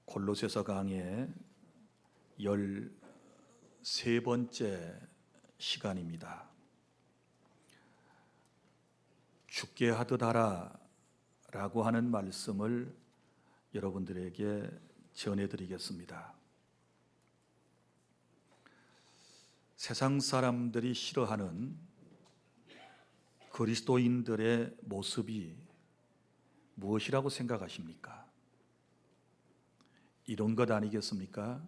골로새서 강의 13번째 시간입니다. 죽게 하듯 하라 라고 하는 말씀을 여러분들에게 전해드리겠습니다. 세상 사람들이 싫어하는 그리스도인들의 모습이 무엇이라고 생각하십니까? 이런 것 아니겠습니까?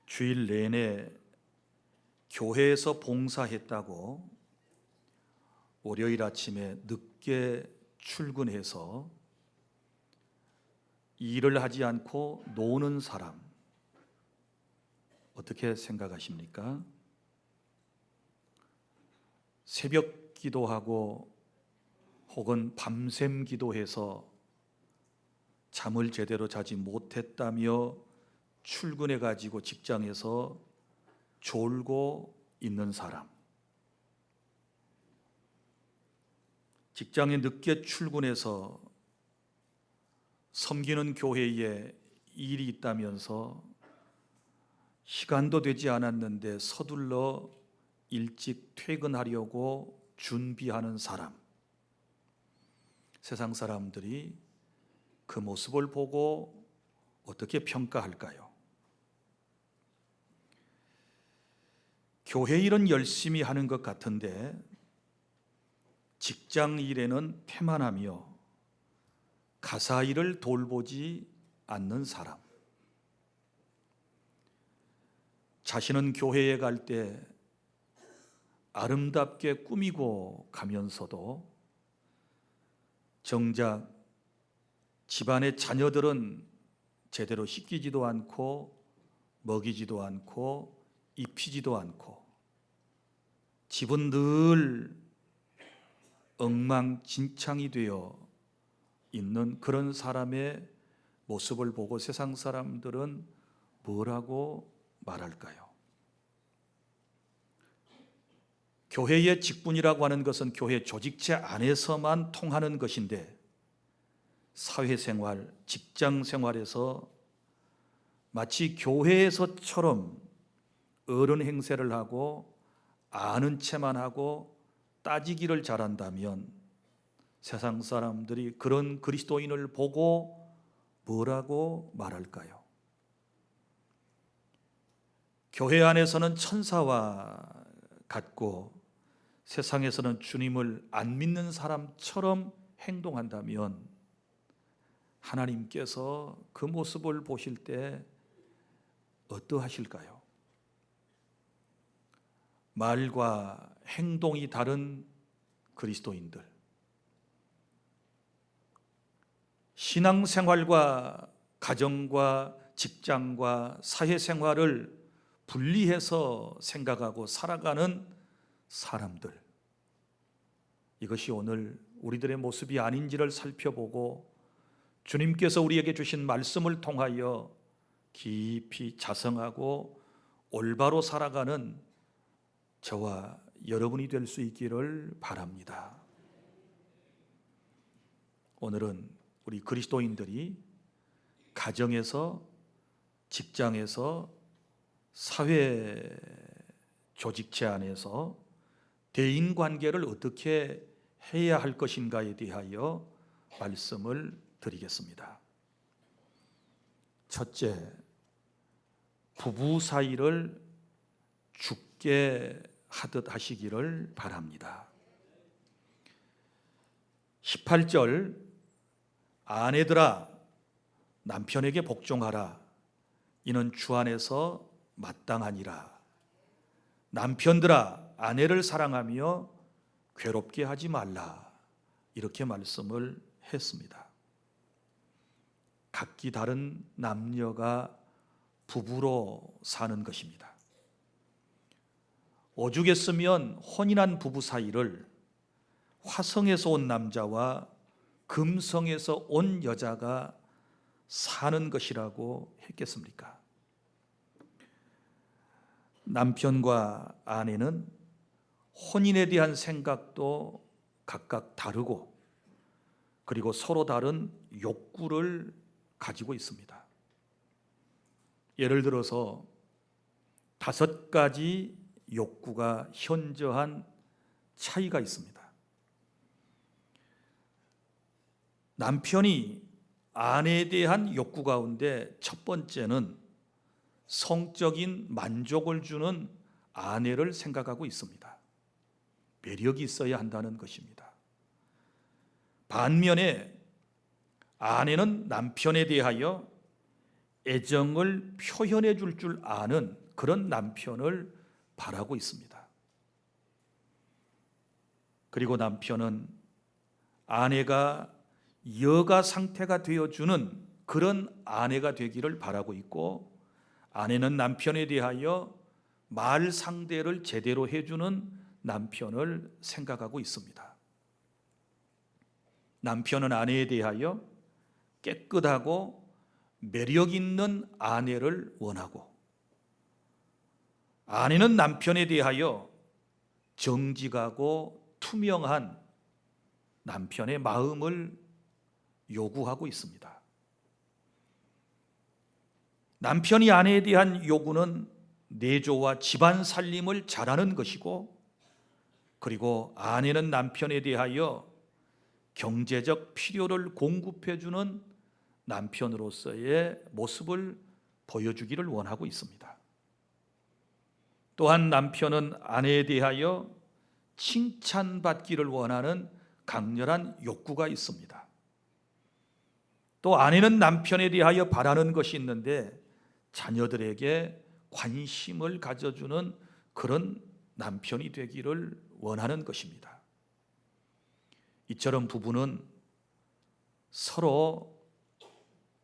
주일 내내 교회에서 봉사했다고 월요일 아침에 늦게 출근해서 일을 하지 않고 노는 사람, 어떻게 생각하십니까? 새벽 기도하고 혹은 밤샘 기도해서 잠을 제대로 자지 못했다며 출근해 가지고 직장에서 졸고 있는 사람, 직장에 늦게 출근해서 섬기는 교회에 일이 있다면서 시간도 되지 않았는데 서둘러 일찍 퇴근하려고 준비하는 사람, 세상 사람들이 그 모습을 보고 어떻게 평가할까요? 교회 일은 열심히 하는 것 같은데 직장 일에는 태만하며 가사 일을 돌보지 않는 사람, 자신은 교회에 갈 때 아름답게 꾸미고 가면서도 정작 집안의 자녀들은 제대로 씻기지도 않고 먹이지도 않고 입히지도 않고 집은 늘 엉망진창이 되어 있는 그런 사람의 모습을 보고 세상 사람들은 뭐라고 말할까요? 교회의 직분이라고 하는 것은 교회 조직체 안에서만 통하는 것인데 사회생활, 직장생활에서 마치 교회에서처럼 어른 행세를 하고 아는 체만 하고 따지기를 잘한다면 세상 사람들이 그런 그리스도인을 보고 뭐라고 말할까요? 교회 안에서는 천사와 같고 세상에서는 주님을 안 믿는 사람처럼 행동한다면 하나님께서 그 모습을 보실 때 어떠하실까요? 말과 행동이 다른 그리스도인들, 신앙생활과 가정과 직장과 사회생활을 분리해서 생각하고 살아가는 사람들, 이것이 오늘 우리들의 모습이 아닌지를 살펴보고 주님께서 우리에게 주신 말씀을 통하여 깊이 자성하고 올바로 살아가는 저와 여러분이 될 수 있기를 바랍니다. 오늘은 우리 그리스도인들이 가정에서, 직장에서, 사회 조직체 안에서 대인관계를 어떻게 해야 할 것인가에 대하여 말씀을 드리겠습니다. 첫째, 부부 사이를 죽게 하듯 하시기를 바랍니다. 18절, 아내들아 남편에게 복종하라. 이는 주 안에서 마땅하니라. 남편들아 아내를 사랑하며 괴롭게 하지 말라. 이렇게 말씀을 했습니다. 각기 다른 남녀가 부부로 사는 것입니다. 오죽했으면 혼인한 부부 사이를 화성에서 온 남자와 금성에서 온 여자가 사는 것이라고 했겠습니까? 남편과 아내는 혼인에 대한 생각도 각각 다르고 그리고 서로 다른 욕구를 가지고 있습니다. 예를 들어서 5가지 욕구가 현저한 차이가 있습니다. 남편이 아내에 대한 욕구 가운데 첫 번째는 성적인 만족을 주는 아내를 생각하고 있습니다. 매력이 있어야 한다는 것입니다. 반면에 아내는 남편에 대하여 애정을 표현해 줄 아는 그런 남편을 바라고 있습니다. 그리고 남편은 아내가 여가 상태가 되어주는 그런 아내가 되기를 바라고 있고, 아내는 남편에 대하여 말 상대를 제대로 해주는 남편을 생각하고 있습니다. 남편은 아내에 대하여 깨끗하고 매력 있는 아내를 원하고, 아내는 남편에 대하여 정직하고 투명한 남편의 마음을 요구하고 있습니다. 남편이 아내에 대한 요구는 내조와 집안 살림을 잘하는 것이고, 그리고 아내는 남편에 대하여 경제적 필요를 공급해 주는 남편으로서의 모습을 보여주기를 원하고 있습니다. 또한 남편은 아내에 대하여 칭찬받기를 원하는 강렬한 욕구가 있습니다. 또 아내는 남편에 대하여 바라는 것이 있는데, 자녀들에게 관심을 가져주는 그런 남편이 되기를 원하는 것입니다. 이처럼 부부는 서로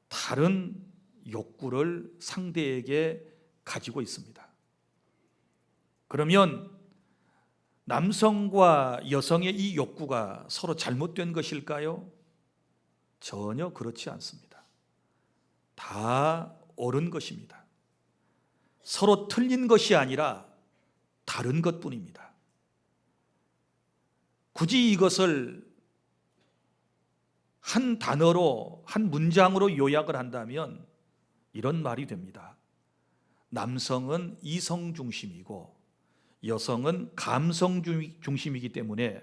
다른 욕구를 상대에게 가지고 있습니다. 그러면 남성과 여성의 이 욕구가 서로 잘못된 것일까요? 전혀 그렇지 않습니다. 다 옳은 것입니다. 서로 틀린 것이 아니라 다른 것뿐입니다. 굳이 이것을 한 단어로, 한 문장으로 요약을 한다면 이런 말이 됩니다. 남성은 이성 중심이고 여성은 감성 중심이기 때문에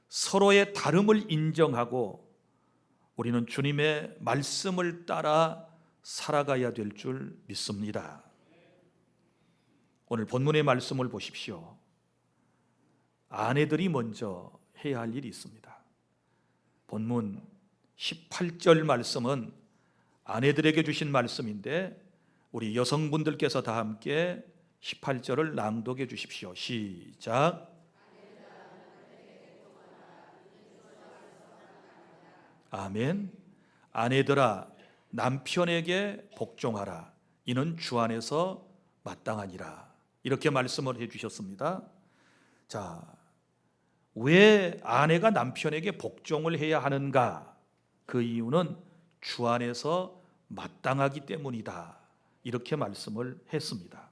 서로의 다름을 인정하고 우리는 주님의 말씀을 따라 살아가야 될 줄 믿습니다. 오늘 본문의 말씀을 보십시오. 아내들이 먼저 해야 할 일이 있습니다. 본문 18절 말씀은 아내들에게 주신 말씀인데, 우리 여성분들께서 다 함께 18절을 낭독해 주십시오. 시작. 아멘. 아내들아 남편에게 복종하라. 이는 주 안에서 마땅하니라. 이렇게 말씀을 해 주셨습니다. 자, 왜 아내가 남편에게 복종을 해야 하는가? 그 이유는 주 안에서 마땅하기 때문이다. 이렇게 말씀을 했습니다.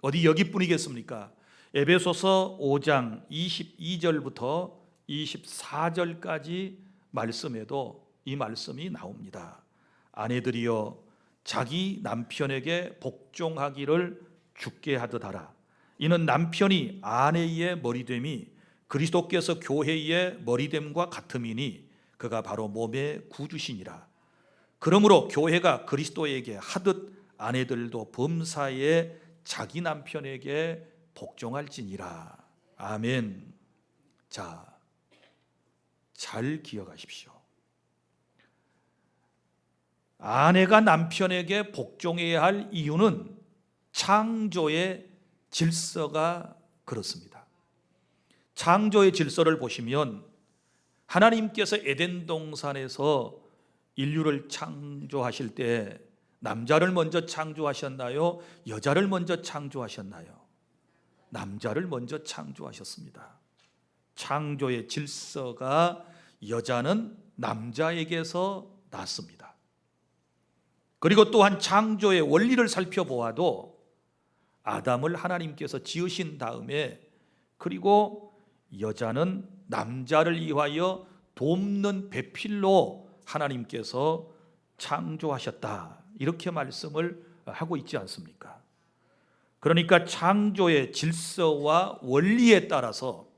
어디 여기뿐이겠습니까? 에베소서 5장 22절부터 24절까지 말씀에도 이 말씀이 나옵니다. 아내들이여 자기 남편에게 복종하기를 주께 하듯 하라. 이는 남편이 아내의 머리됨이 그리스도께서 교회의 머리됨과 같음이니 그가 바로 몸의 구주시니라. 그러므로 교회가 그리스도에게 하듯 아내들도 범사에 자기 남편에게 복종할지니라. 아멘. 자, 잘 기억하십시오. 아내가 남편에게 복종해야 할 이유는 창조의 질서가 그렇습니다. 창조의 질서를 보시면 하나님께서 에덴 동산에서 인류를 창조하실 때 남자를 먼저 창조하셨나요? 여자를 먼저 창조하셨나요? 남자를 먼저 창조하셨습니다. 창조의 질서가 여자는 남자에게서 났습니다. 그리고 또한 창조의 원리를 살펴보아도 아담을 하나님께서 지으신 다음에 그리고 여자는 남자를 위하여 돕는 배필로 하나님께서 창조하셨다, 이렇게 말씀을 하고 있지 않습니까? 그러니까 창조의 질서와 원리에 따라서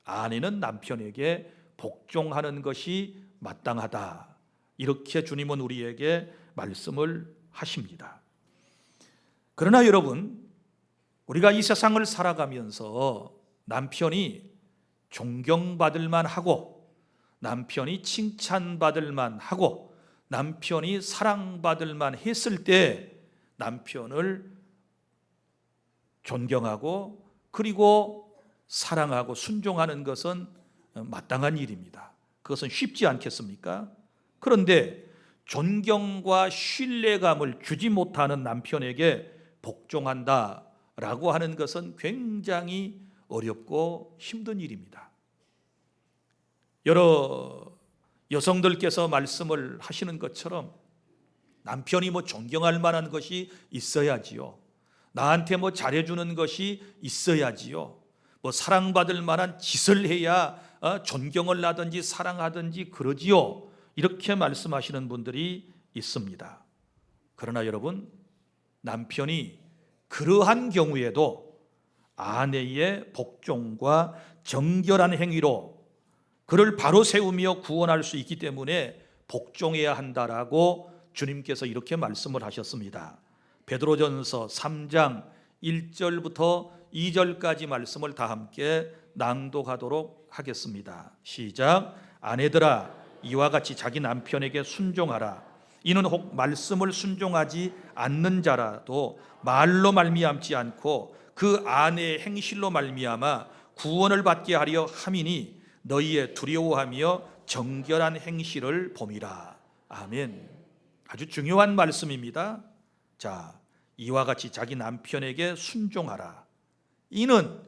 아내는 남편에게 복종하는 것이 마땅하다, 이렇게 주님은 우리에게 말씀을 하십니다. 그러나 여러분, 우리가 이 세상을 살아가면서 남편이 존경받을 만하고, 남편이 칭찬받을 만하고, 남편이 사랑받을 만했을 때 남편을 존경하고 그리고 사랑하고 순종하는 것은 마땅한 일입니다. 그것은 쉽지 않겠습니까? 그런데 존경과 신뢰감을 주지 못하는 남편에게 복종한다라고 하는 것은 굉장히 어렵고 힘든 일입니다. 여러 여성들께서 말씀을 하시는 것처럼 남편이 존경할 만한 것이 있어야지요, 나한테 잘해주는 것이 있어야지요, 사랑받을 만한 짓을 해야 존경을 하든지 사랑하든지 그러지요, 이렇게 말씀하시는 분들이 있습니다. 그러나 여러분, 남편이 그러한 경우에도 아내의 복종과 정결한 행위로 그를 바로 세우며 구원할 수 있기 때문에 복종해야 한다라고 주님께서 이렇게 말씀을 하셨습니다. 베드로전서 3장 1절부터 2절까지 말씀을 다 함께 낭독하도록 하겠습니다. 시작. 아내들아, 이와 같이 자기 남편에게 순종하라. 이는 혹 말씀을 순종하지 않는 자라도 말로 말미암지 않고 그 아내의 행실로 말미암아 구원을 받게 하려 함이니 너희의 두려워하며 정결한 행실을 봄이라. 아멘. 아주 중요한 말씀입니다. 자, 이와 같이 자기 남편에게 순종하라. 이는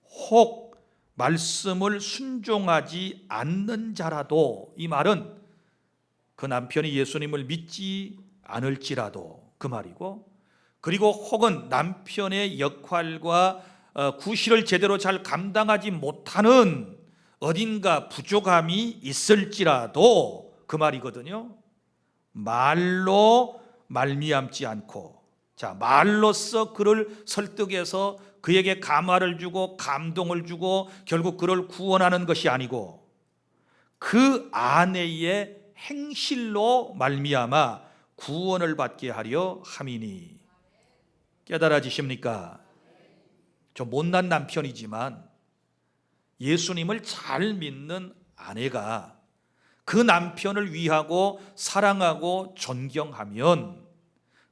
혹 말씀을 순종하지 않는 자라도, 이 말은 그 남편이 예수님을 믿지 않을지라도 그 말이고, 그리고 혹은 남편의 역할과 구실을 제대로 잘 감당하지 못하는 어딘가 부족함이 있을지라도 그 말이거든요. 말로 말미암지 않고, 자, 말로써 그를 설득해서 그에게 감화를 주고 감동을 주고 결국 그를 구원하는 것이 아니고 그 아내의 행실로 말미암아 구원을 받게 하려 함이니. 깨달아지십니까? 저 못난 남편이지만 예수님을 잘 믿는 아내가 그 남편을 위하고 사랑하고 존경하면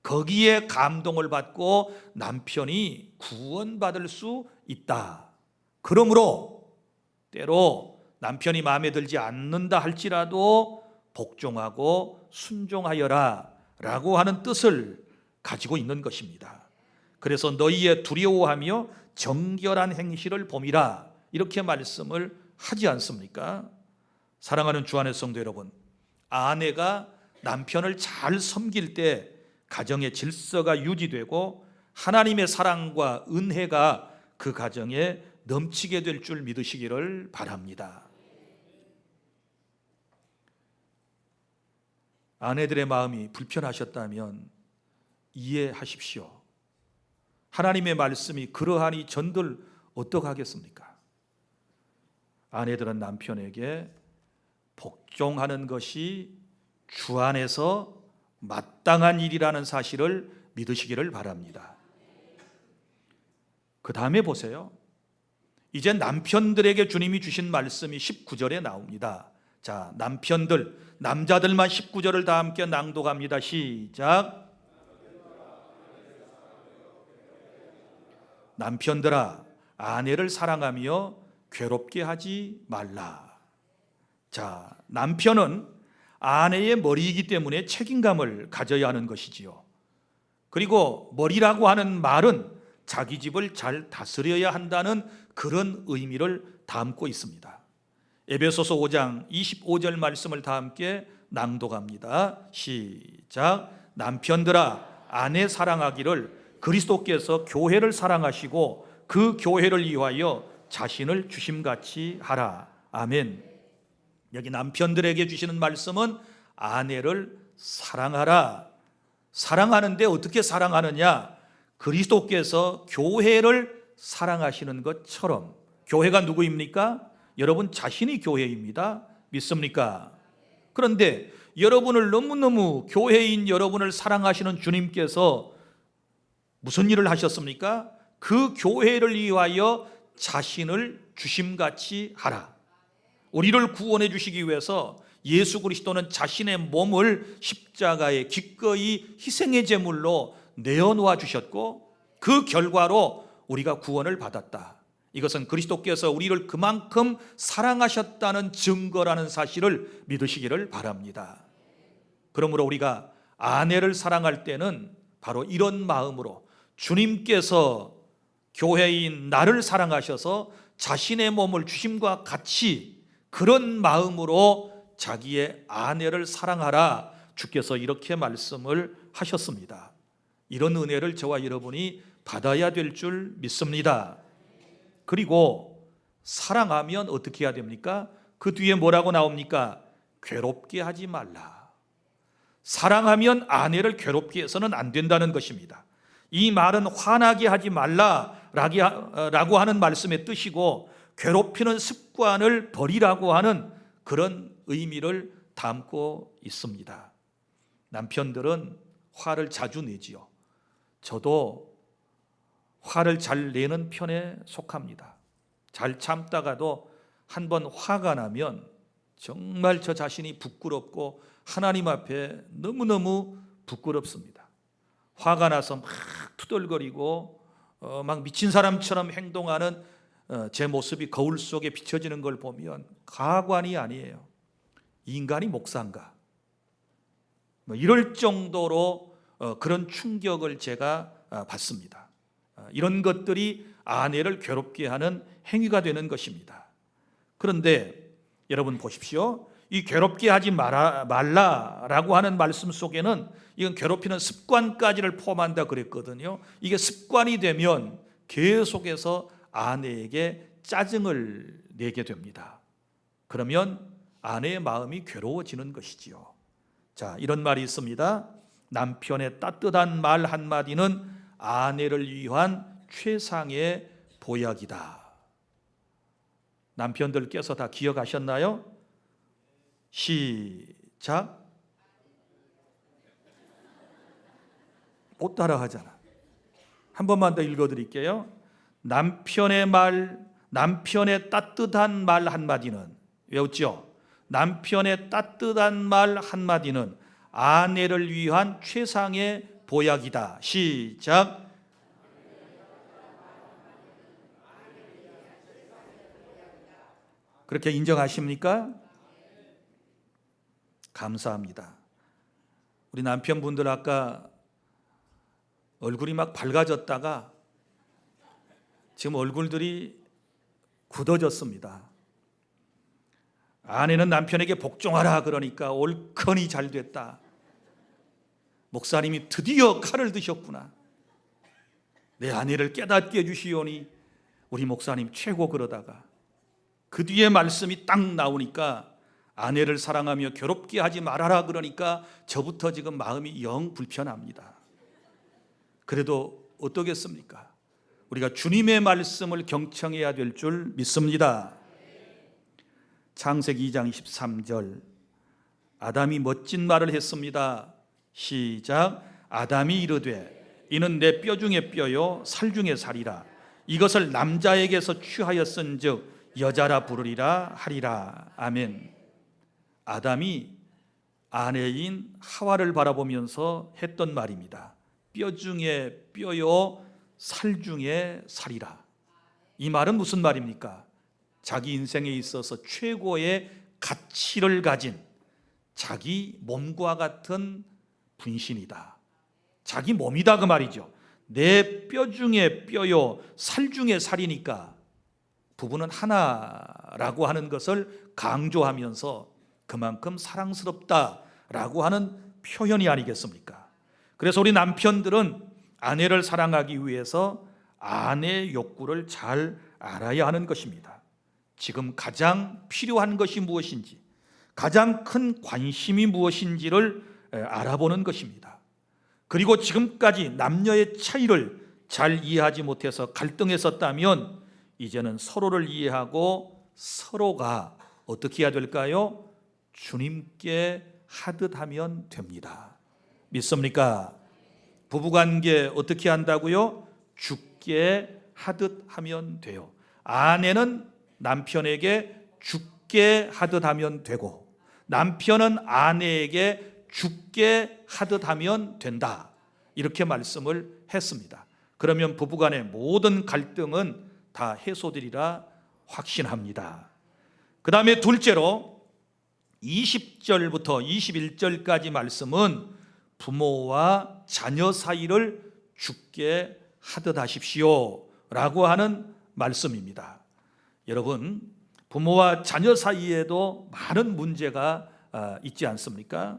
거기에 감동을 받고 남편이 구원받을 수 있다. 그러므로 때로 남편이 마음에 들지 않는다 할지라도 복종하고 순종하여라 라고 하는 뜻을 가지고 있는 것입니다. 그래서 너희의 두려워하며 정결한 행실을 봄이라, 이렇게 말씀을 하지 않습니까? 사랑하는 주 안의 성도 여러분, 아내가 남편을 잘 섬길 때 가정의 질서가 유지되고 하나님의 사랑과 은혜가 그 가정에 넘치게 될 줄 믿으시기를 바랍니다. 아내들의 마음이 불편하셨다면 이해하십시오. 하나님의 말씀이 그러하니 전들 어떡하겠습니까? 아내들은 남편에게 복종하는 것이 주 안에서 마땅한 일이라는 사실을 믿으시기를 바랍니다. 그 다음에 보세요. 이제 남편들에게 주님이 주신 말씀이 19절에 나옵니다. 자, 남편들, 남자들만 19절을 다 함께 낭독합니다. 시작. 남편들아, 아내를 사랑하며 괴롭게 하지 말라. 자, 남편은 아내의 머리이기 때문에 책임감을 가져야 하는 것이지요. 그리고 머리라고 하는 말은 자기 집을 잘 다스려야 한다는 그런 의미를 담고 있습니다. 에베소서 5장 25절 말씀을 다 함께 낭독합니다. 시작. 남편들아, 아내 사랑하기를 그리스도께서 교회를 사랑하시고 그 교회를 위하여 자신을 주심같이 하라. 아멘. 여기 남편들에게 주시는 말씀은 아내를 사랑하라. 사랑하는데 어떻게 사랑하느냐? 그리스도께서 교회를 사랑하시는 것처럼. 교회가 누구입니까? 여러분 자신이 교회입니다. 믿습니까? 그런데 여러분을 너무너무, 교회인 여러분을 사랑하시는 주님께서 무슨 일을 하셨습니까? 그 교회를 위하여 자신을 주심같이 하라. 우리를 구원해 주시기 위해서 예수 그리스도는 자신의 몸을 십자가에 기꺼이 희생의 제물로 내어놓아 주셨고, 그 결과로 우리가 구원을 받았다. 이것은 그리스도께서 우리를 그만큼 사랑하셨다는 증거라는 사실을 믿으시기를 바랍니다. 그러므로 우리가 아내를 사랑할 때는 바로 이런 마음으로, 주님께서 교회인 나를 사랑하셔서 자신의 몸을 주심과 같이 그런 마음으로 자기의 아내를 사랑하라, 주께서 이렇게 말씀을 하셨습니다. 이런 은혜를 저와 여러분이 받아야 될 줄 믿습니다. 그리고 사랑하면 어떻게 해야 됩니까? 그 뒤에 뭐라고 나옵니까? 괴롭게 하지 말라. 사랑하면 아내를 괴롭게 해서는 안 된다는 것입니다. 이 말은 화나게 하지 말라라고 하는 말씀의 뜻이고, 괴롭히는 습관을 버리라고 하는 그런 의미를 담고 있습니다. 남편들은 화를 자주 내지요. 저도 화를 잘 내는 편에 속합니다. 잘 참다가도 한번 화가 나면 정말 저 자신이 부끄럽고 하나님 앞에 너무너무 부끄럽습니다. 화가 나서 막 투덜거리고 막 미친 사람처럼 행동하는 제 모습이 거울 속에 비춰지는 걸 보면 가관이 아니에요. 인간이 목사인가? 이럴 정도로 그런 충격을 제가 받습니다. 이런 것들이 아내를 괴롭게 하는 행위가 되는 것입니다. 그런데 여러분 보십시오. 이 괴롭게 하지 말라라고 하는 말씀 속에는 이건 괴롭히는 습관까지를 포함한다 그랬거든요. 이게 습관이 되면 계속해서 아내에게 짜증을 내게 됩니다. 그러면 아내의 마음이 괴로워지는 것이지요. 자, 이런 말이 있습니다. 남편의 따뜻한 말 한마디는 아내를 위한 최상의 보약이다. 남편들께서 다 기억하셨나요? 시작. 못 따라 하잖아. 한 번만 더 읽어드릴게요. 남편의 따뜻한 말 한마디는, 외웠죠? 남편의 따뜻한 말 한마디는 아내를 위한 최상의 보약이다. 시작. 그렇게 인정하십니까? 감사합니다. 우리 남편분들 아까 얼굴이 막 밝아졌다가 지금 얼굴들이 굳어졌습니다. 아내는 남편에게 복종하라 그러니까 옳거니 잘 됐다. 목사님이 드디어 칼을 드셨구나. 내 아내를 깨닫게 해주시오니 우리 목사님 최고. 그러다가 그 뒤에 말씀이 딱 나오니까 아내를 사랑하며 괴롭게 하지 말아라 그러니까 저부터 지금 마음이 영 불편합니다. 그래도 어떠겠습니까? 우리가 주님의 말씀을 경청해야 될 줄 믿습니다. 창세기 2장 23절, 아담이 멋진 말을 했습니다. 시작. 아담이 이르되 이는 내 뼈 중에 뼈요 살 중에 살이라. 이것을 남자에게서 취하였은즉 여자라 부르리라 하리라. 아멘. 아담이 아내인 하와를 바라보면서 했던 말입니다. 뼈 중에 뼈요 살 중에 살이라. 이 말은 무슨 말입니까? 자기 인생에 있어서 최고의 가치를 가진 자기 몸과 같은 분신이다. 자기 몸이다 그 말이죠. 내 뼈 중에 뼈요 살 중에 살이니까 부부는 하나라고 하는 것을 강조하면서 그만큼 사랑스럽다라고 하는 표현이 아니겠습니까? 그래서 우리 남편들은 아내를 사랑하기 위해서 아내의 욕구를 잘 알아야 하는 것입니다. 지금 가장 필요한 것이 무엇인지, 가장 큰 관심이 무엇인지를 알아보는 것입니다. 그리고 지금까지 남녀의 차이를 잘 이해하지 못해서 갈등했었다면 이제는 서로를 이해하고 서로가 어떻게 해야 될까요? 주님께 하듯 하면 됩니다. 믿습니까? 부부관계 어떻게 한다고요? 주께 하듯 하면 돼요. 아내는 남편에게 주께 하듯 하면 되고 남편은 아내에게 주께 하듯 하면 된다. 이렇게 말씀을 했습니다. 그러면 부부간의 모든 갈등은 다 해소되리라 확신합니다. 그 다음에 둘째로 20절부터 21절까지 말씀은 부모와 자녀 사이를 주께 하듯 하십시오 라고 하는 말씀입니다. 여러분, 부모와 자녀 사이에도 많은 문제가 있지 않습니까?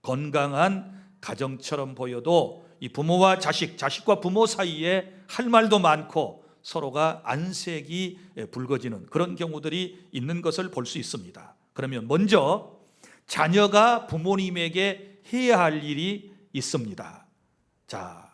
건강한 가정처럼 보여도 이 부모와 자식, 자식과 부모 사이에 할 말도 많고 서로가 안색이 붉어지는 그런 경우들이 있는 것을 볼 수 있습니다. 그러면 먼저 자녀가 부모님에게 해야 할 일이 있습니다. 자,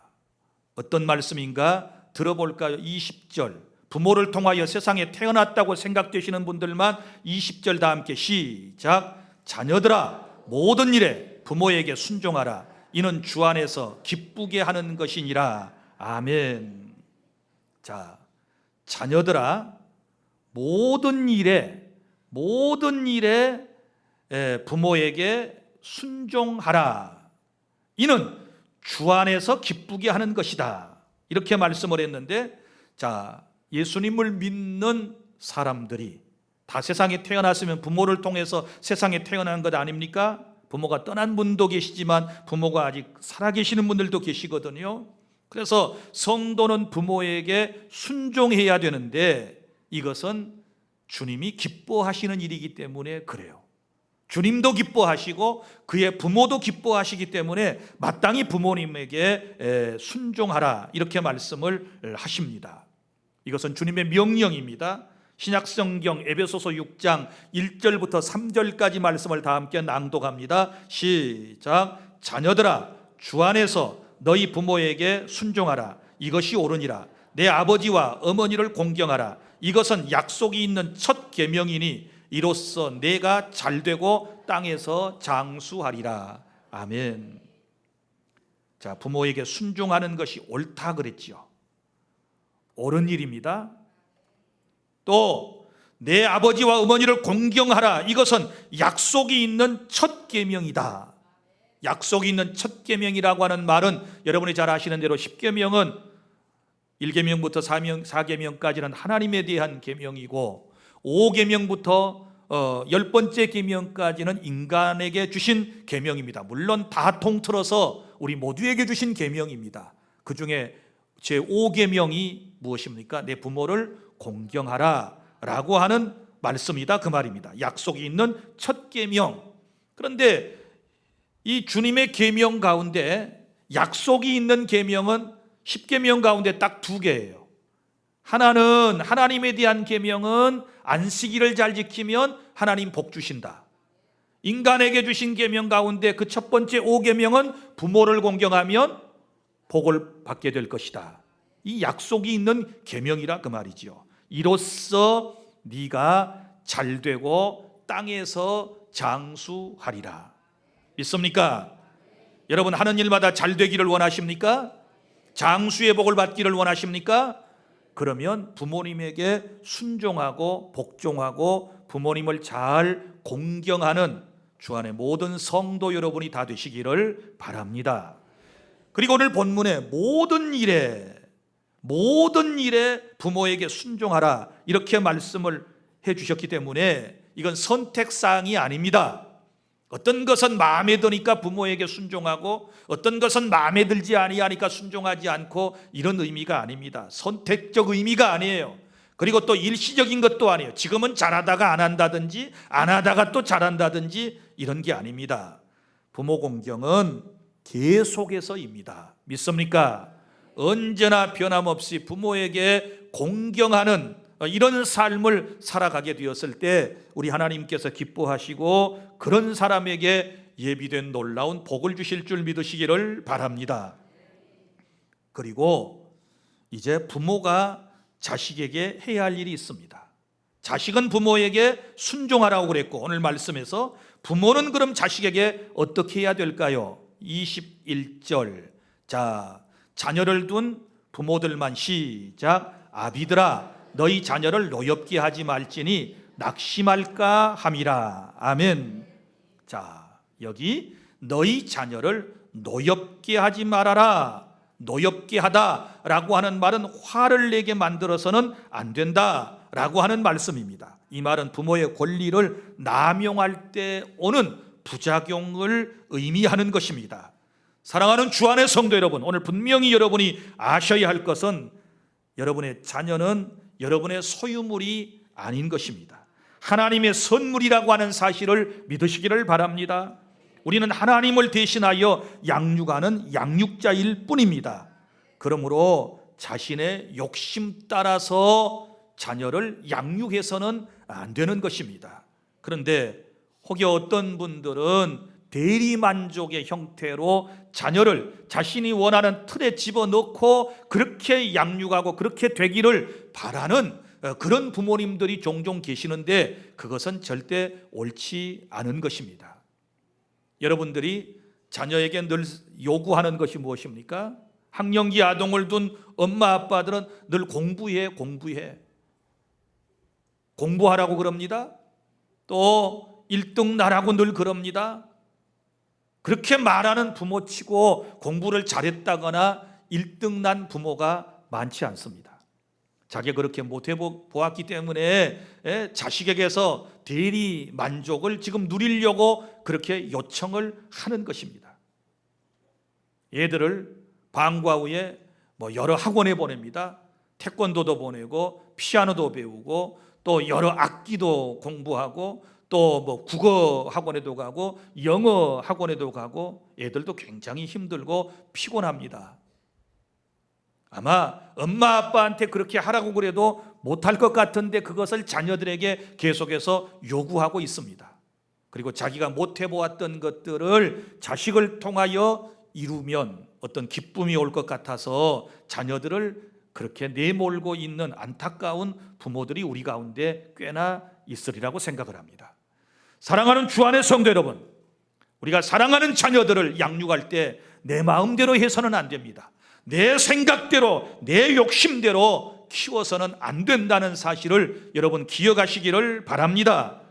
어떤 말씀인가 들어볼까요? 20절. 부모를 통하여 세상에 태어났다고 생각되시는 분들만 20절 다 함께 시작. 자녀들아, 모든 일에 부모에게 순종하라. 이는 주 안에서 기쁘게 하는 것이니라. 아멘. 자, 자녀들아, 모든 일에 부모에게 순종하라. 이는 주 안에서 기쁘게 하는 것이다. 이렇게 말씀을 했는데, 자, 예수님을 믿는 사람들이 다 세상에 태어났으면 부모를 통해서 세상에 태어난 것 아닙니까? 부모가 떠난 분도 계시지만 부모가 아직 살아계시는 분들도 계시거든요. 그래서 성도는 부모에게 순종해야 되는데 이것은 주님이 기뻐하시는 일이기 때문에 그래요. 주님도 기뻐하시고 그의 부모도 기뻐하시기 때문에 마땅히 부모님에게 순종하라 이렇게 말씀을 하십니다. 이것은 주님의 명령입니다. 신약성경 에베소서 6장 1절부터 3절까지 말씀을 다 함께 낭독합니다. 시작. 자녀들아, 주 안에서 너희 부모에게 순종하라. 이것이 옳으니라. 내 아버지와 어머니를 공경하라. 이것은 약속이 있는 첫 계명이니 이로써 내가 잘되고 땅에서 장수하리라. 아멘. 자, 부모에게 순종하는 것이 옳다 그랬지요. 옳은 일입니다. 또 내 아버지와 어머니를 공경하라. 이것은 약속이 있는 첫 계명이다. 약속이 있는 첫 계명이라고 하는 말은 여러분이 잘 아시는 대로 10계명은 1계명부터 4계명까지는 하나님에 대한 계명이고 5계명부터 10번째 계명까지는 인간에게 주신 계명입니다. 물론 다 통틀어서 우리 모두에게 주신 계명입니다. 그 중에 제 5계명이 무엇입니까? 내 부모를 공경하라 라고 하는 말씀이다 그 말입니다. 약속이 있는 첫 계명. 그런데 이 주님의 계명 가운데 약속이 있는 계명은 10계명 가운데 딱 2개예요. 하나는 하나님에 대한 계명은 안식일을 잘 지키면 하나님 복 주신다. 인간에게 주신 계명 가운데 그 첫 번째 5계명은 부모를 공경하면 복을 받게 될 것이다. 이 약속이 있는 계명이라 그 말이지요. 이로써 네가 잘되고 땅에서 장수하리라. 믿습니까? 여러분 하는 일마다 잘되기를 원하십니까? 장수의 복을 받기를 원하십니까? 그러면 부모님에게 순종하고 복종하고 부모님을 잘 공경하는 주 안의 모든 성도 여러분이 다 되시기를 바랍니다. 그리고 오늘 본문에 모든 일에 부모에게 순종하라 이렇게 말씀을 해 주셨기 때문에 이건 선택사항이 아닙니다. 어떤 것은 마음에 드니까 부모에게 순종하고 어떤 것은 마음에 들지 아니하니까 순종하지 않고 이런 의미가 아닙니다. 선택적 의미가 아니에요. 그리고 또 일시적인 것도 아니에요. 지금은 잘하다가 안 한다든지 안 하다가 또 잘한다든지 이런 게 아닙니다. 부모 공경은 계속해서입니다. 믿습니까? 언제나 변함없이 부모에게 공경하는 이런 삶을 살아가게 되었을 때 우리 하나님께서 기뻐하시고 그런 사람에게 예비된 놀라운 복을 주실 줄 믿으시기를 바랍니다. 그리고 이제 부모가 자식에게 해야 할 일이 있습니다. 자식은 부모에게 순종하라고 그랬고, 오늘 말씀에서 부모는 그럼 자식에게 어떻게 해야 될까요? 21절. 자, 자녀를 둔 부모들만 시작. 아비들아 너희 자녀를 노엽게 하지 말지니 낙심할까 함이라. 아멘. 자, 여기 너희 자녀를 노엽게 하지 말아라. 노엽게 하다라고 하는 말은 화를 내게 만들어서는 안 된다라고 하는 말씀입니다. 이 말은 부모의 권리를 남용할 때 오는 부작용을 의미하는 것입니다. 사랑하는 주 안의 성도 여러분, 오늘 분명히 여러분이 아셔야 할 것은 여러분의 자녀는 여러분의 소유물이 아닌 것입니다. 하나님의 선물이라고 하는 사실을 믿으시기를 바랍니다. 우리는 하나님을 대신하여 양육하는 양육자일 뿐입니다. 그러므로 자신의 욕심 따라서 자녀를 양육해서는 안 되는 것입니다. 그런데 혹여 어떤 분들은 대리만족의 형태로 자녀를 자신이 원하는 틀에 집어넣고 그렇게 양육하고 그렇게 되기를 바라는 그런 부모님들이 종종 계시는데 그것은 절대 옳지 않은 것입니다. 여러분들이 자녀에게 늘 요구하는 것이 무엇입니까? 학령기 아동을 둔 엄마 아빠들은 늘 공부해 공부하라고 그럽니다. 또 1등 나라고 늘 그럽니다. 그렇게 말하는 부모치고 공부를 잘했다거나 1등 난 부모가 많지 않습니다. 자기가 그렇게 못해 보았기 때문에 자식에게서 대리 만족을 지금 누리려고 그렇게 요청을 하는 것입니다. 얘들을 방과 후에 여러 학원에 보냅니다. 태권도도 보내고 피아노도 배우고 또 여러 악기도 공부하고 또 국어 학원에도 가고 영어 학원에도 가고 애들도 굉장히 힘들고 피곤합니다. 아마 엄마 아빠한테 그렇게 하라고 그래도 못할 것 같은데 그것을 자녀들에게 계속해서 요구하고 있습니다. 그리고 자기가 못해 보았던 것들을 자식을 통하여 이루면 어떤 기쁨이 올 것 같아서 자녀들을 그렇게 내몰고 있는 안타까운 부모들이 우리 가운데 꽤나 있으리라고 생각을 합니다. 사랑하는 주 안의 성도 여러분, 우리가 사랑하는 자녀들을 양육할 때 내 마음대로 해서는 안 됩니다. 내 생각대로 내 욕심대로 키워서는 안 된다는 사실을 여러분 기억하시기를 바랍니다.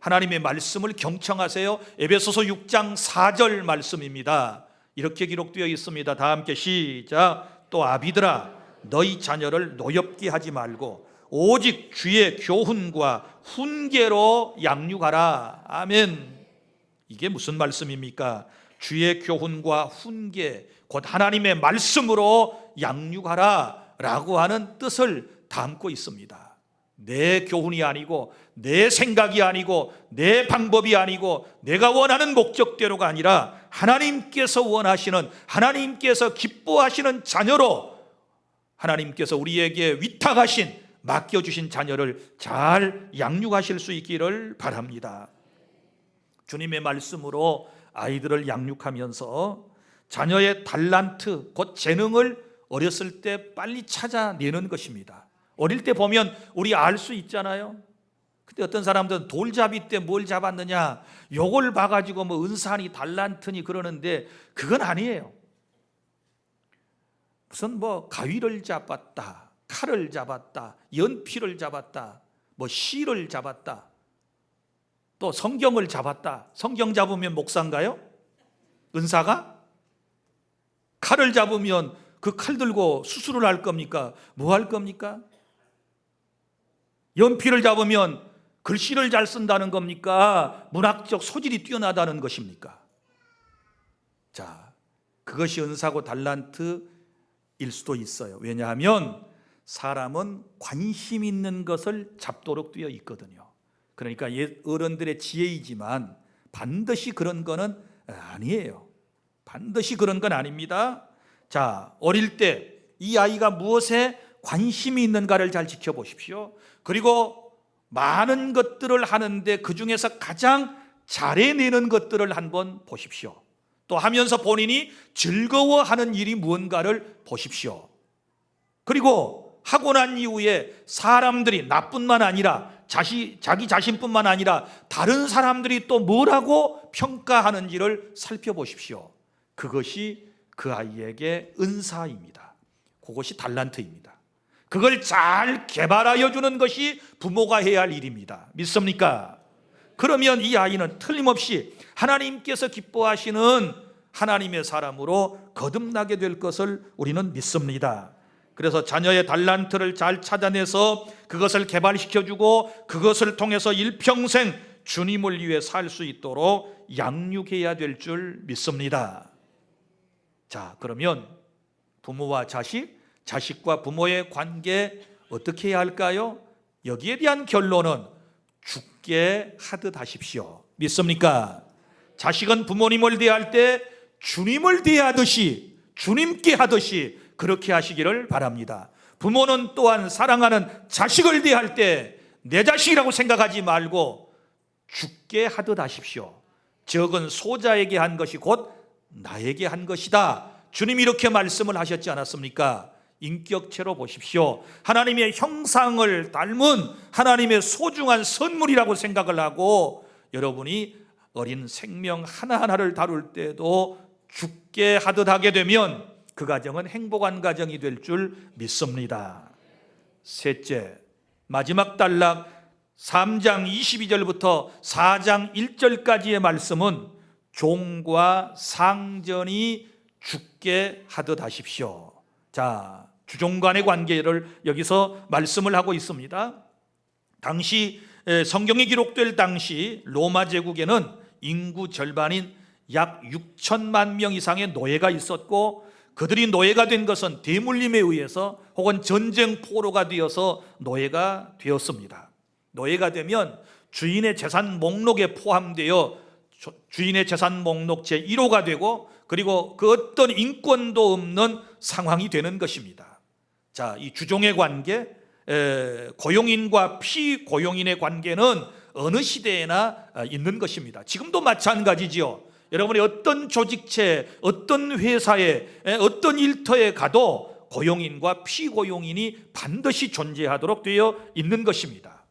하나님의 말씀을 경청하세요. 에베소서 6장 4절 말씀입니다. 이렇게 기록되어 있습니다. 다 함께 시작. 또 아비들아 너희 자녀를 노엽게 하지 말고 오직 주의 교훈과 훈계로 양육하라. 아멘. 이게 무슨 말씀입니까? 주의 교훈과 훈계, 곧 하나님의 말씀으로 양육하라 라고 하는 뜻을 담고 있습니다. 내 교훈이 아니고 내 생각이 아니고 내 방법이 아니고 내가 원하는 목적대로가 아니라 하나님께서 원하시는, 하나님께서 기뻐하시는 자녀로 하나님께서 우리에게 위탁하신, 맡겨주신 자녀를 잘 양육하실 수 있기를 바랍니다. 주님의 말씀으로 아이들을 양육하면서 자녀의 달란트, 곧 재능을 어렸을 때 빨리 찾아내는 것입니다. 어릴 때 보면 우리 알 수 있잖아요. 근데 어떤 사람들은 돌잡이 때 뭘 잡았느냐, 요걸 봐가지고 은사니 달란트니 그러는데 그건 아니에요. 무슨 가위를 잡았다, 칼을 잡았다, 연필을 잡았다, 실을 잡았다, 또 성경을 잡았다. 성경 잡으면 목사인가요? 은사가? 칼을 잡으면 그 칼 들고 수술을 할 겁니까? 뭐 할 겁니까? 연필을 잡으면 글씨를 잘 쓴다는 겁니까? 문학적 소질이 뛰어나다는 것입니까? 자, 그것이 은사고 달란트일 수도 있어요. 왜냐하면 사람은 관심 있는 것을 잡도록 되어 있거든요. 그러니까 어른들의 지혜이지만 반드시 그런 거는 아니에요. 반드시 그런 건 아닙니다. 자, 어릴 때 이 아이가 무엇에 관심이 있는가를 잘 지켜보십시오. 그리고 많은 것들을 하는데 그 중에서 가장 잘해내는 것들을 한번 보십시오. 또 하면서 본인이 즐거워하는 일이 무언가를 보십시오. 그리고 하고 난 이후에 사람들이 나뿐만 아니라 자기 자신뿐만 아니라 다른 사람들이 또 뭐라고 평가하는지를 살펴보십시오. 그것이 그 아이에게 은사입니다. 그것이 달란트입니다. 그걸 잘 개발하여 주는 것이 부모가 해야 할 일입니다. 믿습니까? 그러면 이 아이는 틀림없이 하나님께서 기뻐하시는 하나님의 사람으로 거듭나게 될 것을 우리는 믿습니다. 그래서 자녀의 달란트를 잘 찾아내서 그것을 개발시켜주고 그것을 통해서 일평생 주님을 위해 살 수 있도록 양육해야 될 줄 믿습니다. 자, 그러면 부모와 자식, 자식과 부모의 관계 어떻게 해야 할까요? 여기에 대한 결론은 죽게 하듯 하십시오. 믿습니까? 자식은 부모님을 대할 때 주님을 대하듯이, 주님께 하듯이 그렇게 하시기를 바랍니다. 부모는 또한 사랑하는 자식을 대할 때 내 자식이라고 생각하지 말고 죽게 하듯 하십시오. 적은 소자에게 한 것이 곧 나에게 한 것이다. 주님이 이렇게 말씀을 하셨지 않았습니까? 인격체로 보십시오. 하나님의 형상을 닮은 하나님의 소중한 선물이라고 생각을 하고 여러분이 어린 생명 하나하나를 다룰 때도 죽게 하듯 하게 되면 그 가정은 행복한 가정이 될 줄 믿습니다. 셋째, 마지막 단락 3장 22절부터 4장 1절까지의 말씀은 종과 상전이 죽게 하듯 하십시오. 자, 주종 간의 관계를 여기서 말씀을 하고 있습니다. 당시 성경이 기록될 당시 로마 제국에는 인구 절반인 약 6천만 명 이상의 노예가 있었고 그들이 노예가 된 것은 대물림에 의해서 혹은 전쟁 포로가 되어서 노예가 되었습니다. 노예가 되면 주인의 재산 목록에 포함되어 주인의 재산 목록 제1호가 되고 그리고 그 어떤 인권도 없는 상황이 되는 것입니다. 자, 이 주종의 관계, 고용인과 피고용인의 관계는 어느 시대에나 있는 것입니다. 지금도 마찬가지지요. 여러분이 어떤 조직체, 어떤 회사에, 어떤 일터에 가도 고용인과 피고용인이 반드시 존재하도록 되어 있는 것입니다.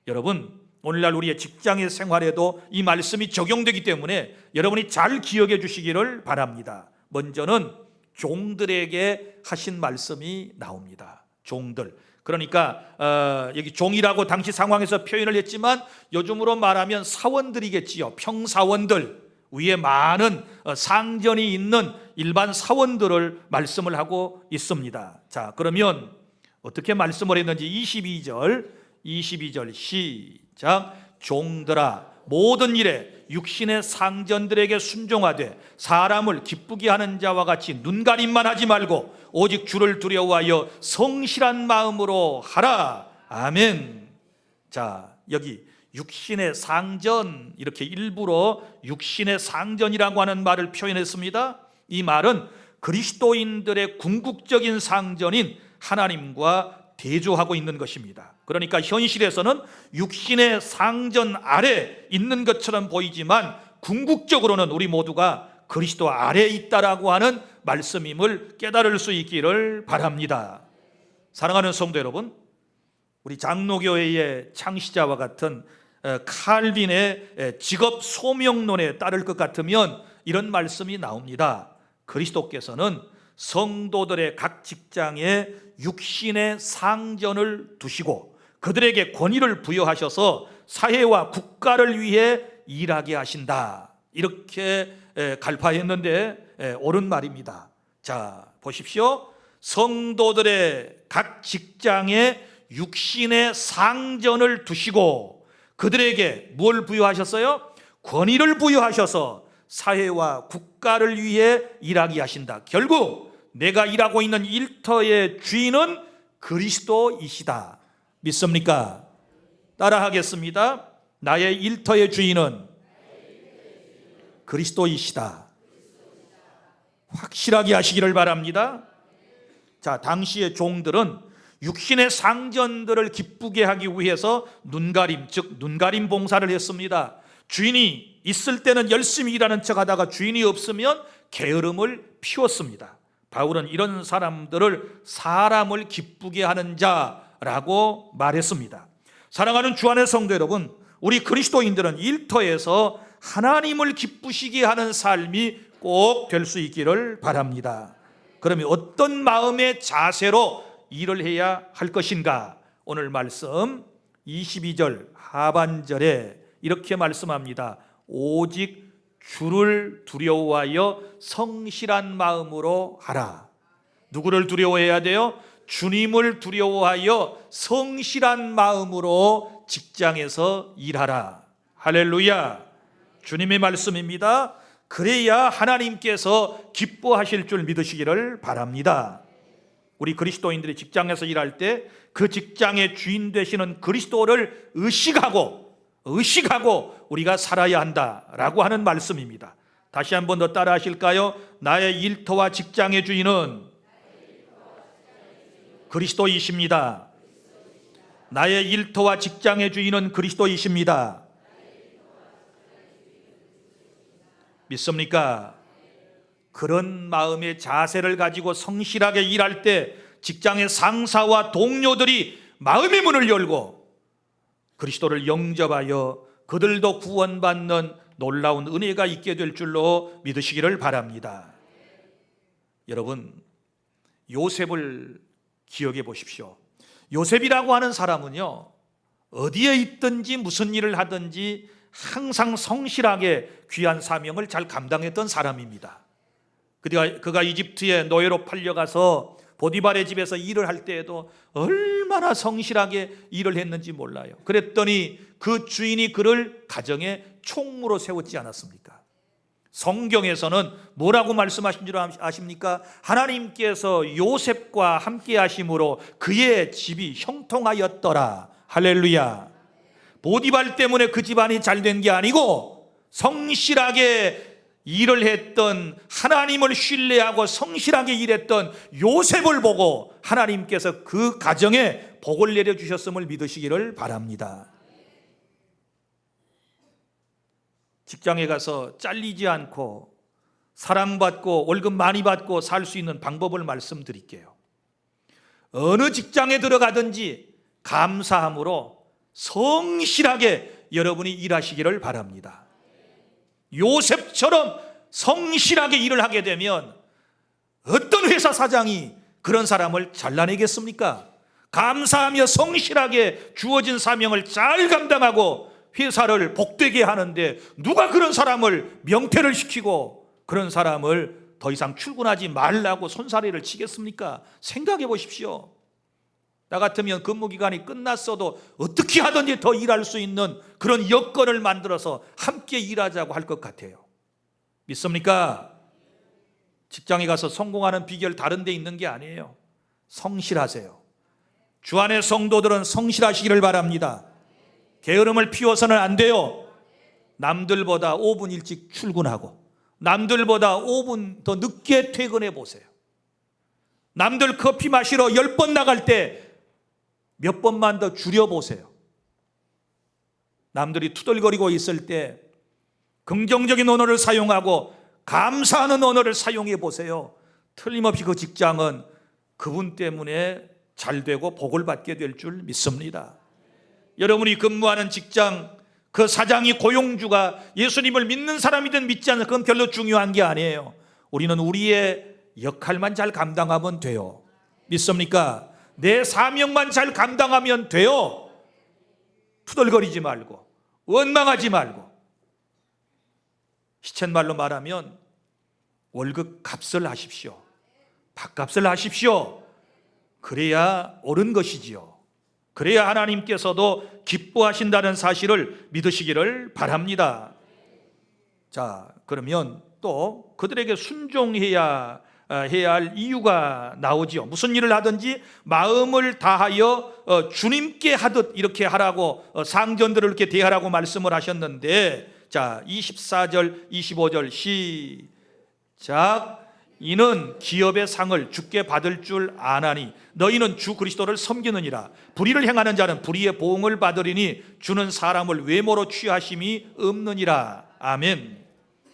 여러분, 오늘날 우리의 직장의 생활에도 이 말씀이 적용되기 때문에 여러분이 잘 기억해 주시기를 바랍니다. 먼저는 종들에게 하신 말씀이 나옵니다. 종들. 그러니까 여기 종이라고 당시 상황에서 표현을 했지만 요즘으로 말하면 사원들이겠지요. 평사원들. 위에 많은 상전이 있는 일반 사원들을 말씀을 하고 있습니다. 자, 그러면 어떻게 말씀을 했는지 22절 시작. 종들아 모든 일에 육신의 상전들에게 순종하되 사람을 기쁘게 하는 자와 같이 눈가림만 하지 말고 오직 주를 두려워하여 성실한 마음으로 하라. 아멘. 자, 여기 육신의 상전, 이렇게 일부러 육신의 상전이라고 하는 말을 표현했습니다. 이 말은 그리스도인들의 궁극적인 상전인 하나님과 대조하고 있는 것입니다. 그러니까 현실에서는 육신의 상전 아래 있는 것처럼 보이지만 궁극적으로는 우리 모두가 그리스도 아래에 있다라고 하는 말씀임을 깨달을 수 있기를 바랍니다. 사랑하는 성도 여러분, 우리 장로교회의 창시자와 같은 칼빈의 직업 소명론에 따를 것 같으면 이런 말씀이 나옵니다. 그리스도께서는 성도들의 각 직장에 육신의 상전을 두시고 그들에게 권위를 부여하셔서 사회와 국가를 위해 일하게 하신다. 이렇게 갈파했는데 옳은 말입니다. 자, 보십시오. 성도들의 각 직장에 육신의 상전을 두시고 그들에게 뭘 부여하셨어요? 권위를 부여하셔서 사회와 국가를 위해 일하게 하신다. 결국 내가 일하고 있는 일터의 주인은 그리스도이시다. 믿습니까? 따라하겠습니다. 나의 일터의 주인은 그리스도이시다. 확실하게 하시기를 바랍니다. 자, 당시의 종들은 육신의 상전들을 기쁘게 하기 위해서 눈가림, 즉 눈가림 봉사를 했습니다. 주인이 있을 때는 열심히 일하는 척하다가 주인이 없으면 게으름을 피웠습니다. 바울은 이런 사람들을 사람을 기쁘게 하는 자라고 말했습니다. 사랑하는 주 안의 성도 여러분, 우리 그리스도인들은 일터에서 하나님을 기쁘시게 하는 삶이 꼭 될 수 있기를 바랍니다. 그러면 어떤 마음의 자세로 일을 해야 할 것인가? 오늘 말씀 22절 하반절에 이렇게 말씀합니다. 오직 주를 두려워하여 성실한 마음으로 하라. 누구를 두려워해야 돼요? 주님을 두려워하여 성실한 마음으로 직장에서 일하라. 할렐루야. 주님의 말씀입니다. 그래야 하나님께서 기뻐하실 줄 믿으시기를 바랍니다. 우리 그리스도인들이 직장에서 일할 때 그 직장의 주인 되시는 그리스도를 의식하고 우리가 살아야 한다라고 하는 말씀입니다. 다시 한 번 더 따라 하실까요? 나의 일터와 직장의 주인은 그리스도이십니다. 나의 일터와 직장의 주인은 그리스도이십니다. 믿습니까? 그런 마음의 자세를 가지고 성실하게 일할 때 직장의 상사와 동료들이 마음의 문을 열고 그리스도를 영접하여 그들도 구원받는 놀라운 은혜가 있게 될 줄로 믿으시기를 바랍니다. 여러분, 요셉을 기억해 보십시오. 요셉이라고 하는 사람은요, 어디에 있든지 무슨 일을 하든지 항상 성실하게 귀한 사명을 잘 감당했던 사람입니다. 그가 이집트의 노예로 팔려가서 보디발의 집에서 일을 할 때에도 얼마나 성실하게 일을 했는지 몰라요. 그랬더니 그 주인이 그를 가정의 총무로 세웠지 않았습니까? 성경에서는 뭐라고 말씀하신 줄 아십니까? 하나님께서 요셉과 함께 하심으로 그의 집이 형통하였더라. 할렐루야. 보디발 때문에 그 집안이 잘 된 게 아니고 성실하게 일을 했던, 하나님을 신뢰하고 성실하게 일했던 요셉을 보고 하나님께서 그 가정에 복을 내려주셨음을 믿으시기를 바랍니다. 직장에 가서 잘리지 않고 사랑받고 월급 많이 받고 살 수 있는 방법을 말씀드릴게요. 어느 직장에 들어가든지 감사함으로 성실하게 여러분이 일하시기를 바랍니다. 요셉처럼 성실하게 일을 하게 되면 어떤 회사 사장이 그런 사람을 잘라내겠습니까? 감사하며 성실하게 주어진 사명을 잘 감당하고 회사를 복되게 하는데 누가 그런 사람을 명퇴를 시키고 그런 사람을 더 이상 출근하지 말라고 손사래를 치겠습니까? 생각해 보십시오. 나 같으면 근무기간이 끝났어도 어떻게 하든지 더 일할 수 있는 그런 여건을 만들어서 함께 일하자고 할 것 같아요. 믿습니까? 직장에 가서 성공하는 비결 다른 데 있는 게 아니에요. 성실하세요. 주 안의 성도들은 성실하시기를 바랍니다. 게으름을 피워서는 안 돼요. 남들보다 5분 일찍 출근하고 남들보다 5분 더 늦게 퇴근해 보세요. 남들 커피 마시러 10번 나갈 때 몇 번만 더 줄여보세요. 남들이 투덜거리고 있을 때 긍정적인 언어를 사용하고 감사하는 언어를 사용해 보세요. 틀림없이 그 직장은 그분 때문에 잘 되고 복을 받게 될 줄 믿습니다. 여러분이 근무하는 직장, 그 사장이 고용주가 예수님을 믿는 사람이든 믿지 않는 그건 별로 중요한 게 아니에요. 우리는 우리의 역할만 잘 감당하면 돼요. 믿습니까? 내 사명만 잘 감당하면 돼요. 투덜거리지 말고 원망하지 말고, 시쳇말로 말하면 월급 값을 하십시오. 밥값을 하십시오. 그래야 옳은 것이지요. 그래야 하나님께서도 기뻐하신다는 사실을 믿으시기를 바랍니다. 자, 그러면 또 그들에게 순종해야 할 이유가 나오지요. 무슨 일을 하든지 마음을 다하여 주님께 하듯 이렇게 하라고, 상전들을 이렇게 대하라고 말씀을 하셨는데, 자 24절 25절 시작. 이는 기업의 상을 주께 받을 줄 아나니 너희는 주 그리스도를 섬기느니라. 불의를 행하는 자는 불의의 보응을 받으리니 주는 사람을 외모로 취하심이 없느니라. 아멘.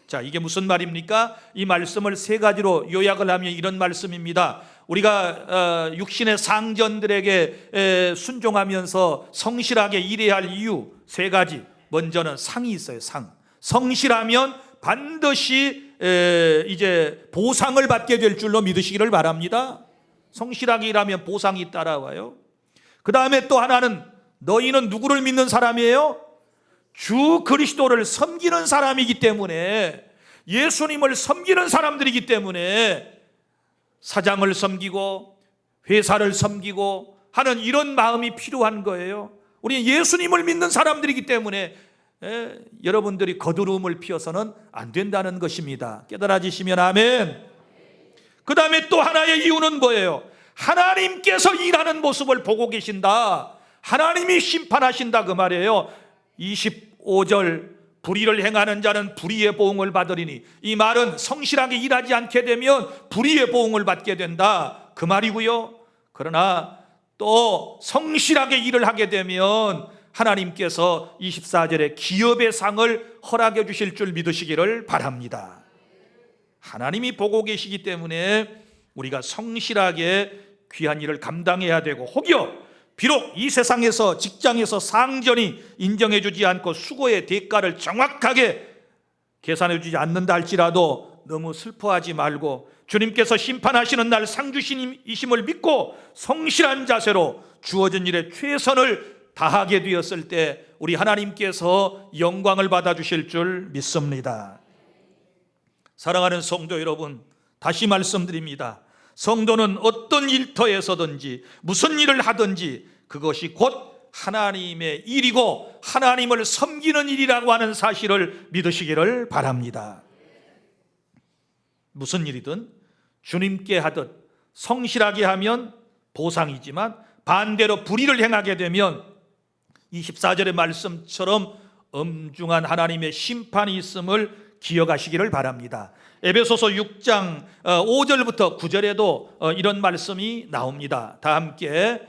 자, 이게 무슨 말입니까? 이 말씀을 세 가지로 요약을 하면 이런 말씀입니다. 우리가 육신의 상전들에게 순종하면서 성실하게 일해야 할 이유 세 가지. 먼저는 상이 있어요. 성실하면 반드시 이제 보상을 받게 될 줄로 믿으시기를 바랍니다. 성실하게 일하면 보상이 따라와요. 그 다음에 또 하나는 너희는 누구를 믿는 사람이에요? 주 그리스도를 섬기는 사람이기 때문에, 예수님을 섬기는 사람들이기 때문에 사장을 섬기고 회사를 섬기고 하는 이런 마음이 필요한 거예요. 우리는 예수님을 믿는 사람들이기 때문에 여러분들이 거두름을 피워서는 안 된다는 것입니다. 깨달아지시면 아멘. 그 다음에 또 하나의 이유는 뭐예요? 하나님께서 일하는 모습을 보고 계신다. 하나님이 심판하신다 그 말이에요. 25절 불의를 행하는 자는 불의의 보응을 받으리니, 이 말은 성실하게 일하지 않게 되면 불의의 보응을 받게 된다 그 말이고요. 그러나 또 성실하게 일을 하게 되면 하나님께서 24절에 기업의 상을 허락해 주실 줄 믿으시기를 바랍니다. 하나님이 보고 계시기 때문에 우리가 성실하게 귀한 일을 감당해야 되고, 혹여 비록 이 세상에서 직장에서 상전이 인정해 주지 않고 수고의 대가를 정확하게 계산해 주지 않는다 할지라도 너무 슬퍼하지 말고 주님께서 심판하시는 날 상주신이심을 믿고 성실한 자세로 주어진 일에 최선을 다하게 되었을 때 우리 하나님께서 영광을 받아주실 줄 믿습니다. 사랑하는 성도 여러분, 다시 말씀드립니다. 성도는 어떤 일터에서든지 무슨 일을 하든지 그것이 곧 하나님의 일이고 하나님을 섬기는 일이라고 하는 사실을 믿으시기를 바랍니다. 무슨 일이든 주님께 하듯 성실하게 하면 보상이지만, 반대로 불의를 행하게 되면 24절의 말씀처럼 엄중한 하나님의 심판이 있음을 기억하시기를 바랍니다. 에베소서 6장 5절부터 9절에도 이런 말씀이 나옵니다. 다 함께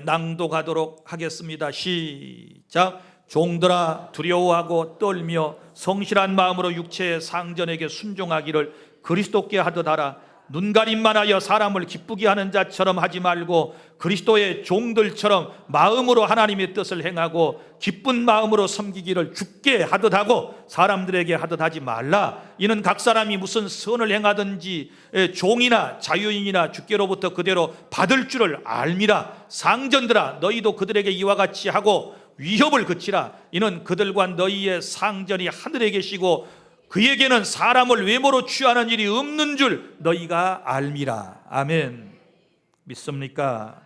낭독하도록 하겠습니다. 시작. 종들아 두려워하고 떨며 성실한 마음으로 육체의 상전에게 순종하기를 그리스도께 하듯 하라. 눈가림만 하여 사람을 기쁘게 하는 자처럼 하지 말고 그리스도의 종들처럼 마음으로 하나님의 뜻을 행하고 기쁜 마음으로 섬기기를 주께 하듯 하고 사람들에게 하듯 하지 말라. 이는 각 사람이 무슨 선을 행하든지 종이나 자유인이나 주께로부터 그대로 받을 줄을 알미라. 상전들아 너희도 그들에게 이와 같이 하고 위협을 그치라. 이는 그들과 너희의 상전이 하늘에 계시고 그에게는 사람을 외모로 취하는 일이 없는 줄 너희가 알미라. 아멘. 믿습니까?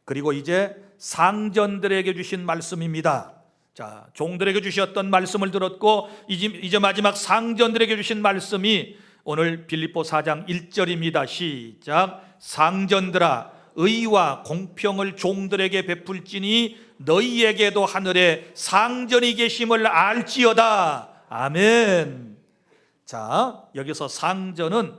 그리고 이제 상전들에게 주신 말씀입니다. 자, 종들에게 주셨던 말씀을 들었고 이제 마지막 상전들에게 주신 말씀이 오늘 빌립보 4장 1절입니다. 시작. 상전들아 의와 공평을 종들에게 베풀지니 너희에게도 하늘에 상전이 계심을 알지어다. 아멘. 자, 여기서 상전은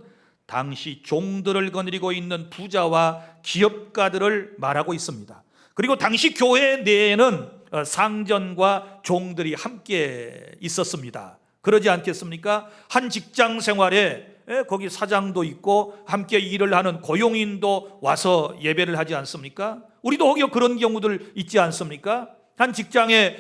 당시 종들을 거느리고 있는 부자와 기업가들을 말하고 있습니다. 그리고 당시 교회 내에는 상전과 종들이 함께 있었습니다. 그러지 않겠습니까? 한 직장 생활에 거기 사장도 있고 함께 일을 하는 고용인도 와서 예배를 하지 않습니까? 우리도 혹여 그런 경우들 있지 않습니까? 한 직장에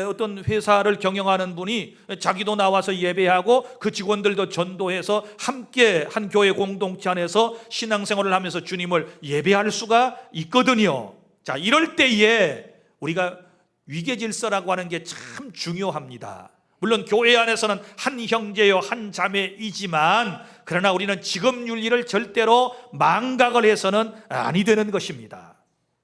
어떤 회사를 경영하는 분이 자기도 나와서 예배하고 그 직원들도 전도해서 함께 한 교회 공동체 안에서 신앙생활을 하면서 주님을 예배할 수가 있거든요. 자, 이럴 때에 우리가 위계질서라고 하는 게 참 중요합니다. 물론 교회 안에서는 한 형제요 한 자매이지만, 그러나 우리는 직업윤리를 절대로 망각을 해서는 아니 되는 것입니다.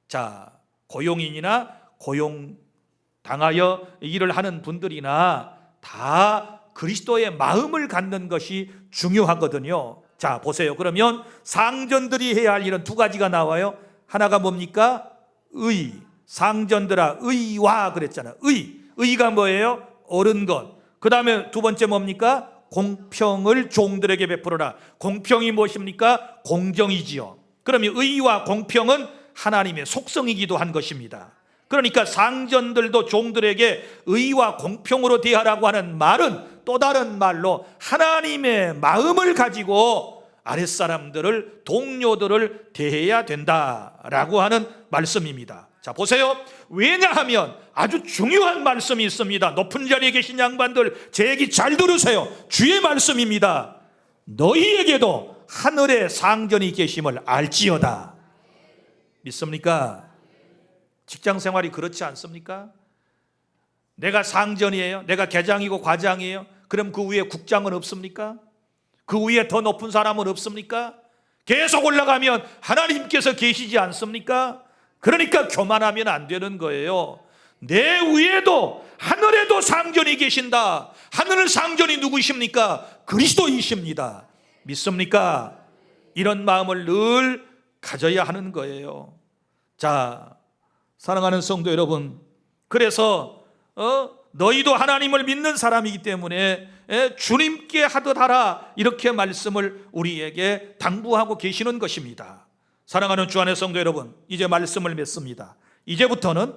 자, 고용인이나 고용당하여 일을 하는 분들이나 다 그리스도의 마음을 갖는 것이 중요하거든요. 자, 보세요. 그러면 상전들이 해야 할 일은 두 가지가 나와요. 하나가 뭡니까? 의. 상전들아 의와 그랬잖아요. 의가 뭐예요? 옳은 것. 그 다음에 두 번째 뭡니까? 공평을 종들에게 베풀어라. 공평이 무엇입니까? 공정이지요. 그러면 의와 공평은 하나님의 속성이기도 한 것입니다. 그러니까 상전들도 종들에게 의와 공평으로 대하라고 하는 말은 또 다른 말로 하나님의 마음을 가지고 아랫사람들을, 동료들을 대해야 된다라고 하는 말씀입니다. 자, 보세요. 왜냐하면 아주 중요한 말씀이 있습니다. 높은 자리에 계신 양반들, 제 얘기 잘 들으세요. 주의 말씀입니다. 너희에게도 하늘에 상전이 계심을 알지어다. 믿습니까? 직장 생활이 그렇지 않습니까? 내가 상전이에요. 내가 계장이고 과장이에요. 그럼 그 위에 국장은 없습니까? 그 위에 더 높은 사람은 없습니까? 계속 올라가면 하나님께서 계시지 않습니까? 그러니까 교만하면 안 되는 거예요. 내 위에도 하늘에도 상전이 계신다. 하늘 상전이 누구십니까? 그리스도이십니다. 믿습니까? 이런 마음을 늘 가져야 하는 거예요. 자, 사랑하는 성도 여러분, 그래서 너희도 하나님을 믿는 사람이기 때문에 주님께 하듯 하라, 이렇게 말씀을 우리에게 당부하고 계시는 것입니다. 사랑하는 주 안의 성도 여러분, 이제 말씀을 맺습니다. 이제부터는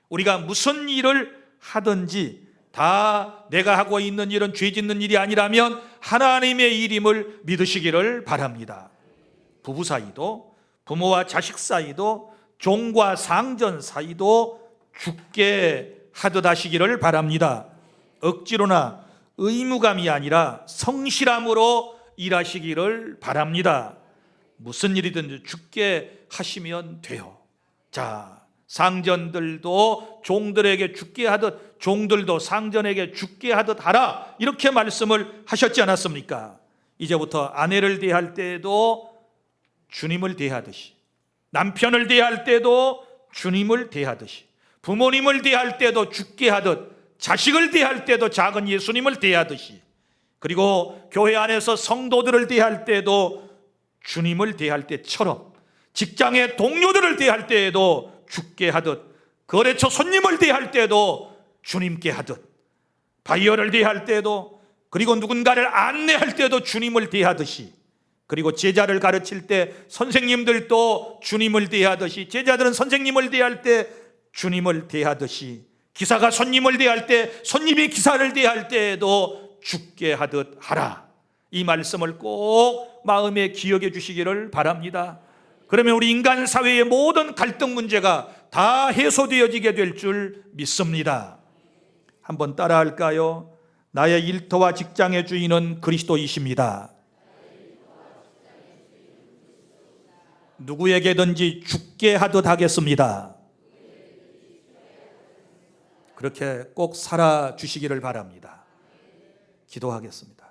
우리가 무슨 일을 하든지 다 내가 하고 있는 일은 죄 짓는 일이 아니라면 하나님의 일임을 믿으시기를 바랍니다. 부부 사이도, 부모와 자식 사이도, 종과 상전 사이도 죽게 하듯 하시기를 바랍니다. 억지로나 의무감이 아니라 성실함으로 일하시기를 바랍니다. 무슨 일이든지 죽게 하시면 돼요. 자, 상전들도 종들에게 죽게 하듯 종들도 상전에게 죽게 하듯 하라, 이렇게 말씀을 하셨지 않았습니까? 이제부터 아내를 대할 때에도 주님을 대하듯이, 남편을 대할 때도 주님을 대하듯이, 부모님을 대할 때도 죽게 하듯, 자식을 대할 때도 작은 예수님을 대하듯이, 그리고 교회 안에서 성도들을 대할 때도 주님을 대할 때처럼, 직장의 동료들을 대할 때에도 죽게 하듯, 거래처 손님을 대할 때도 주님께 하듯, 바이어를 대할 때도, 그리고 누군가를 안내할 때도 주님을 대하듯이, 그리고 제자를 가르칠 때 선생님들도 주님을 대하듯이, 제자들은 선생님을 대할 때 주님을 대하듯이, 기사가 손님을 대할 때, 손님이 기사를 대할 때에도 죽게 하듯 하라. 이 말씀을 꼭 마음에 기억해 주시기를 바랍니다. 그러면 우리 인간 사회의 모든 갈등 문제가 다 해소되어지게 될 줄 믿습니다. 한번 따라 할까요? 나의 일터와 직장의 주인은 그리스도이십니다. 누구에게든지 죽게 하듯 하겠습니다. 그렇게 꼭 살아주시기를 바랍니다. 기도하겠습니다.